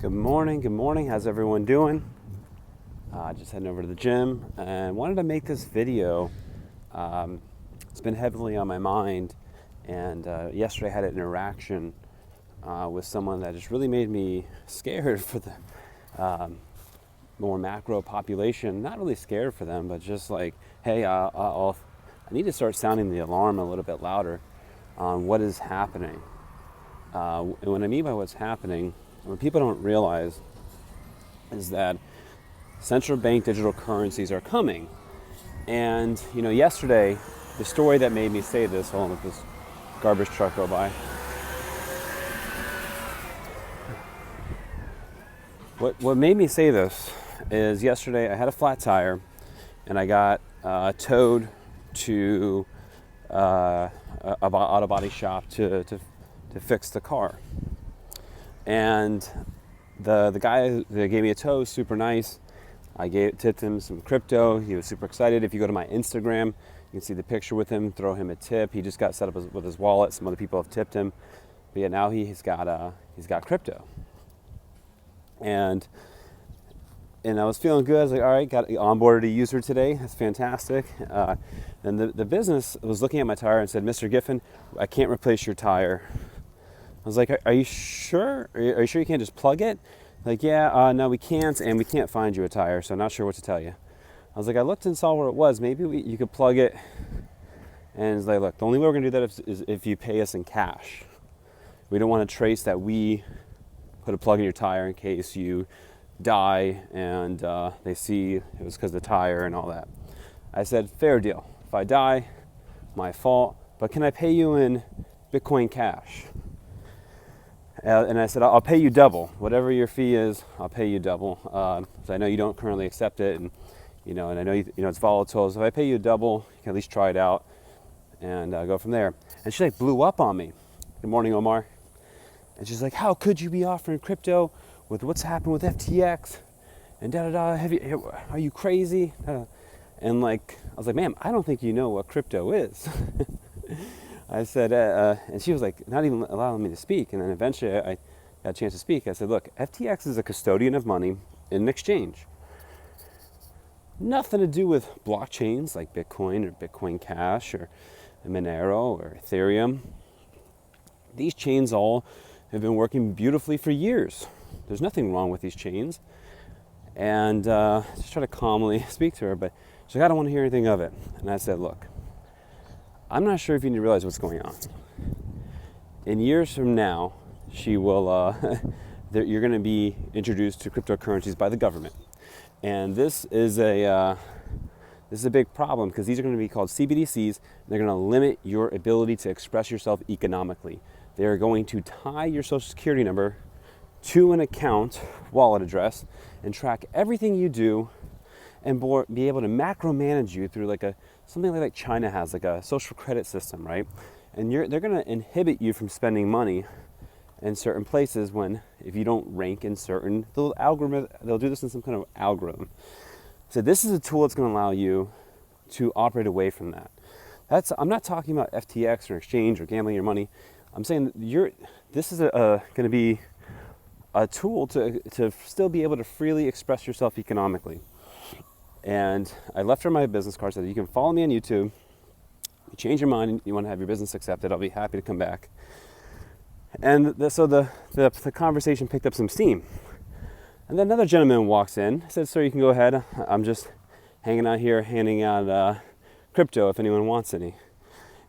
Good morning. Good morning. How's everyone doing? Just heading over to the gym and wanted to make this video. It's been heavily on my mind, and yesterday I had an interaction with someone that just really made me scared for the more macro population. Not really scared for them, but just like, hey, I need to start sounding the alarm a little bit louder on what is happening. And what I mean by what's happening, what people don't realize is that central bank digital currencies are coming. And, yesterday, the story that made me say this, hold on, let this garbage truck go by. What made me say this is yesterday I had a flat tire and I got towed to a auto body shop to fix the car. And the guy that gave me a tow was super nice. I tipped him some crypto. He was super excited. If you go to my Instagram, you can see the picture with him. Throw him a tip. He just got set up with his wallet. Some other people have tipped him, but yeah, now he's got crypto. And I was feeling good. I was like, all right, got onboarded a user today. That's fantastic. And the business was looking at my tire and said, Mr. Giffen, I can't replace your tire. I was like, are you sure? Are you sure you can't just plug it? Like, yeah, no, we can't, and we can't find you a tire, so I'm not sure what to tell you. I was like, I looked and saw where it was. Maybe you could plug it. And it's like, look, the only way we're going to do that is if you pay us in cash. We don't want to trace that we put a plug in your tire in case you die and they see it was because of the tire and all that. I said, fair deal. If I die, my fault, but can I pay you in Bitcoin Cash? And I said, I'll pay you double. Whatever your fee is, I'll pay you double. So I know you don't currently accept it, and and I know it's volatile. So if I pay you double, you can at least try it out and go from there. And she blew up on me. Good morning, Omar. And she's like, how could you be offering crypto with what's happened with FTX and are you crazy? And I was like, ma'am, I don't think you know what crypto is. I said, and she was like, not even allowing me to speak. And then eventually I got a chance to speak. I said, look, FTX is a custodian of money in an exchange. Nothing to do with blockchains like Bitcoin or Bitcoin Cash or Monero or Ethereum. These chains all have been working beautifully for years. There's nothing wrong with these chains. And just try to calmly speak to her, but she's like, I don't want to hear anything of it. And I said, look, I'm not sure if you need to realize what's going on. In years from now, she will. You're going to be introduced to cryptocurrencies by the government, and this is a big problem because these are going to be called CBDCs. They're going to limit your ability to express yourself economically. They are going to tie your social security number to an account wallet address and track everything you do, and be able to macro manage you through something like China has, like a social credit system, right? And they're going to inhibit you from spending money in certain places if you don't rank in certain, they'll do this in some kind of algorithm. So this is a tool that's going to allow you to operate away from that. I'm not talking about FTX or exchange or gambling your money. I'm saying this is going to be a tool to still be able to freely express yourself economically. And I left her my business card, said you can follow me on YouTube. You change your mind, you want to have your business accepted, I'll be happy to come back. And so the conversation picked up some steam. And then another gentleman walks in, said, sir, you can go ahead. I'm just hanging out here, handing out crypto if anyone wants any.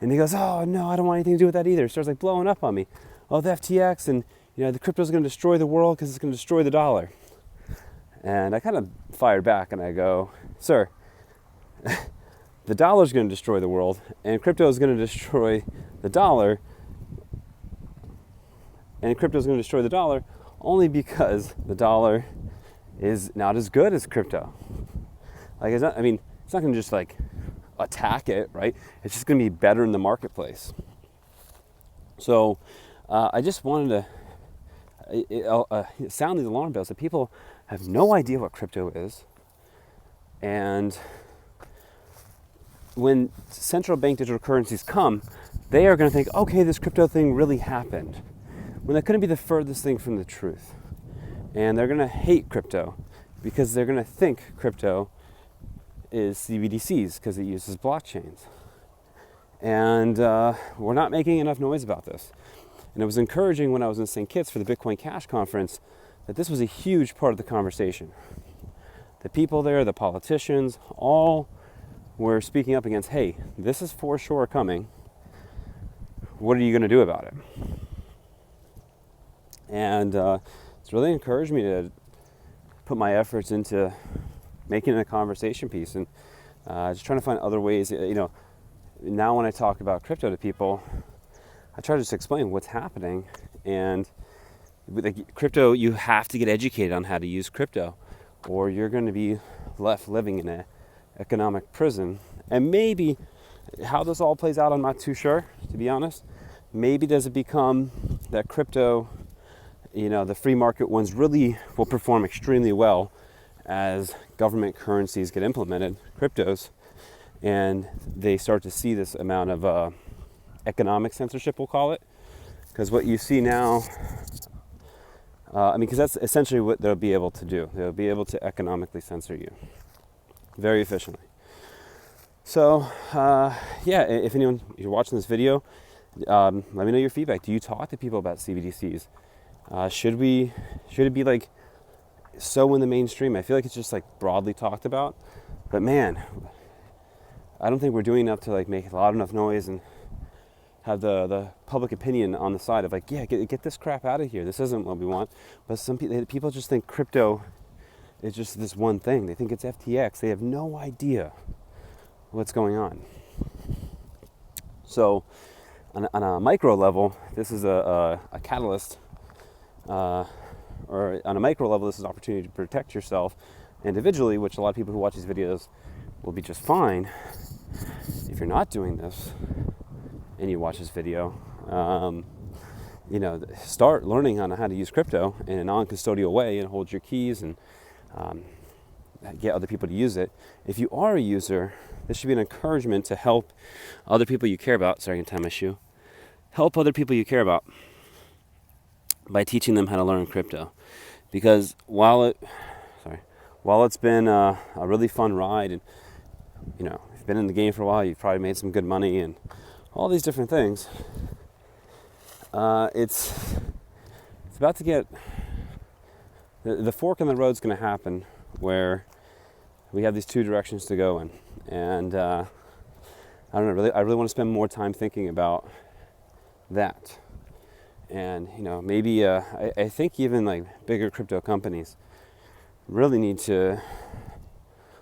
And he goes, oh, no, I don't want anything to do with that either. He starts blowing up on me. Oh, the FTX and the crypto's going to destroy the world because it's going to destroy the dollar. And I kind of fired back and I go, sir, the dollar's going to destroy the world and crypto is going to destroy the dollar. And crypto is going to destroy the dollar only because the dollar is not as good as crypto. It's not going to just attack it, right? It's just going to be better in the marketplace. So I just wanted to sound these alarm bells that people have no idea what crypto is. And when central bank digital currencies come, they are going to think, okay, this crypto thing really happened. When that couldn't be the furthest thing from the truth. and they're going to hate crypto because they're going to think crypto is CBDCs because it uses blockchains. And we're not making enough noise about this. And it was encouraging when I was in St. Kitts for the Bitcoin Cash conference that this was a huge part of the conversation. The people there, the politicians, all were speaking up against, hey, this is for sure coming. What are you going to do about it? And it's really encouraged me to put my efforts into making it a conversation piece and just trying to find other ways. Now when I talk about crypto to people, I try to just explain what's happening. And with crypto, you have to get educated on how to use crypto, or you're going to be left living in an economic prison. And maybe how this all plays out, I'm not too sure, to be honest. Maybe does it become that crypto, the free market ones really will perform extremely well as government currencies get implemented, cryptos, and they start to see this amount of economic censorship, we'll call it. Because what you see now, because that's essentially what they'll be able to do. They'll be able to economically censor you very efficiently. So, if you're watching this video, let me know your feedback. Do you talk to people about CBDCs? Should it be like so in the mainstream? I feel like it's just like broadly talked about, but man, I don't think we're doing enough to like make loud enough noise and have the public opinion on the side of like, yeah, get this crap out of here. This isn't what we want. But some people just think crypto is just this one thing. They think it's FTX. They have no idea what's going on. So on a micro level, this is a catalyst, or on a micro level, this is an opportunity to protect yourself individually, which a lot of people who watch these videos will be just fine. If you're not doing this and you watch this video, start learning on how to use crypto in a non-custodial way and hold your keys and get other people to use it. If you are a user, this should be an encouragement to help other people you care about. Sorry, I can tie my shoe. Help other people you care about by teaching them how to learn crypto. Because while it's been a really fun ride, and if you've been in the game for a while, you've probably made some good money and all these different things. It's about to get the fork in the road's going to happen where we have these two directions to go in, and I don't know. I really want to spend more time thinking about that. And maybe I think even like bigger crypto companies really need to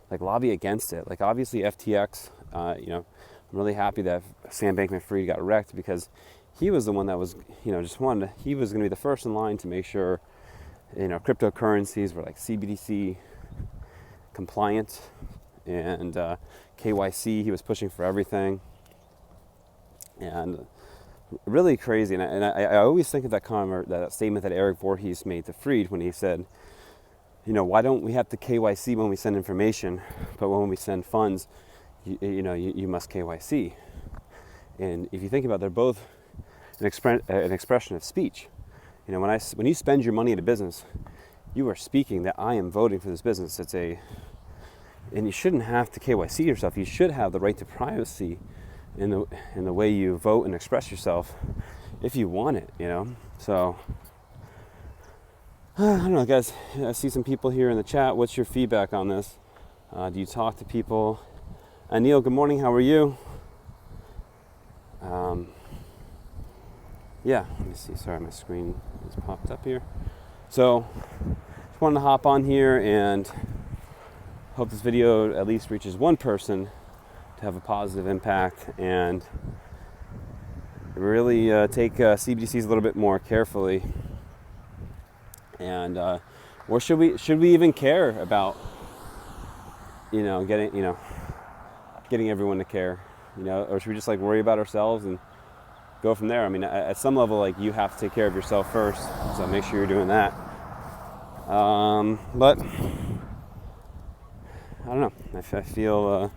like lobby against it. Like obviously FTX, I'm really happy that Sam Bankman-Fried got wrecked because he was the one that was, he was going to be the first in line to make sure, cryptocurrencies were like CBDC compliant, and KYC, he was pushing for everything. And really crazy. And I always think of that statement that Eric Voorhees made to Fried when he said, why don't we have to KYC when we send information, but when we send funds, you must KYC. And if you think about it, they're both an expression of speech. When you spend your money in a business, you are speaking that I am voting for this business. And you shouldn't have to KYC yourself. You should have the right to privacy in the way you vote and express yourself if you want it, So I don't know, guys. I see some people here in the chat. What's your feedback on this? Do you talk to people? Anil, good morning. How are you? Let me see. Sorry, my screen has popped up here. So, just wanted to hop on here and hope this video at least reaches one person to have a positive impact and really take CBDCs a little bit more carefully. And or should we even care about getting everyone to care, or should we just like worry about ourselves and go from there? I mean, at some level, like you have to take care of yourself first, so make sure you're doing that. But I don't know. I feel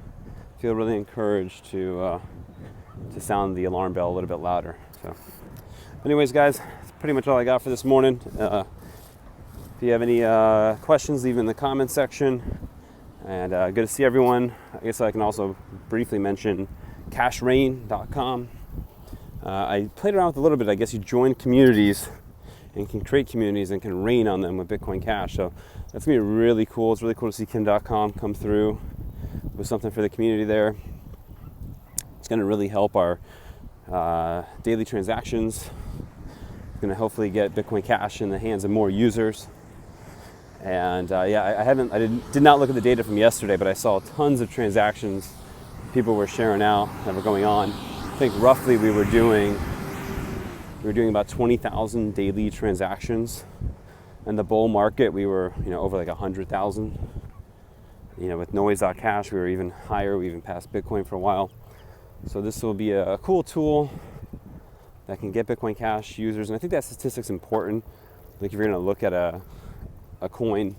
really encouraged to sound the alarm bell a little bit louder. So, anyways, guys, that's pretty much all I got for this morning. If you have any questions, leave them in the comments section. And good to see everyone. I guess I can also briefly mention cashrain.com. I played around with it a little bit. I guess you join communities and can create communities and can rain on them with Bitcoin Cash. So that's going to be really cool. It's really cool to see Kim.com come through with something for the community there. It's going to really help our daily transactions. It's going to hopefully get Bitcoin Cash in the hands of more users. And I did not look at the data from yesterday, but I saw tons of transactions people were sharing out that were going on. I think roughly we were doing about 20,000 daily transactions. In the bull market, we were over like 100,000. With Noise.cash, we were even higher. We even passed Bitcoin for a while. So this will be a cool tool that can get Bitcoin Cash users. And I think that statistic's important. Like if you're going to look at a coin,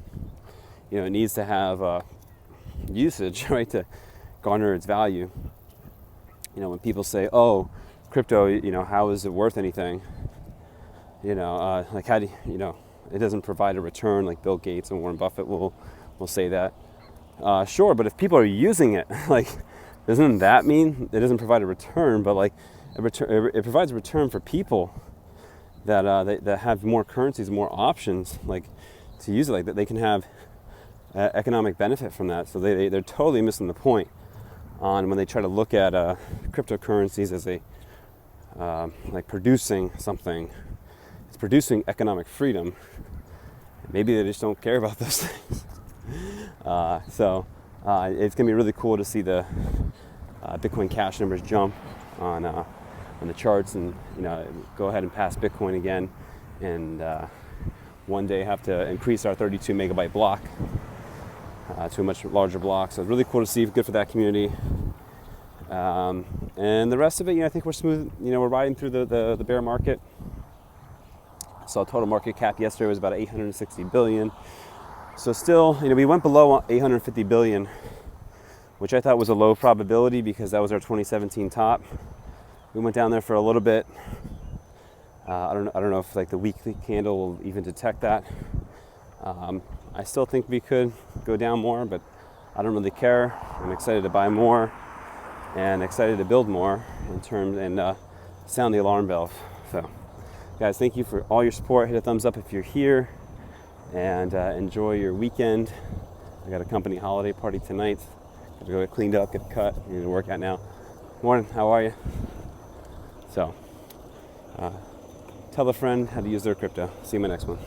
it needs to have usage, right, to garner its value. When people say, "Oh, crypto, how is it worth anything?" Like how do it doesn't provide a return, like Bill Gates and Warren Buffett will say that. Sure, but if people are using it, like, doesn't that mean it doesn't provide a return? But like, it provides a return for people that have more currencies, more options, like to use it, like that they can have economic benefit from that. So they're totally missing the point on when they try to look at cryptocurrencies as a like producing something. It's producing economic freedom. Maybe they just don't care about those things. So it's gonna be really cool to see the Bitcoin Cash numbers jump on the charts, and go ahead and pass Bitcoin again, and one day have to increase our 32 megabyte block to a much larger block. So it's really cool to see. Good for that community. And the rest of it, I think we're smooth. We're riding through the bear market. So total market cap yesterday was about 860 billion. So still, we went below 850 billion, which I thought was a low probability because that was our 2017 top. We went down there for a little bit. I don't know if like the weekly candle will even detect that. I still think we could go down more, but I don't really care. I'm excited to buy more and excited to build more in terms and sound the alarm bell. So, guys, thank you for all your support. Hit a thumbs up if you're here, and enjoy your weekend. I got a company holiday party tonight. Got to go get cleaned up, get cut. I need to work out now. Morning, how are you? So, tell a friend how to use their crypto. See you in my next one.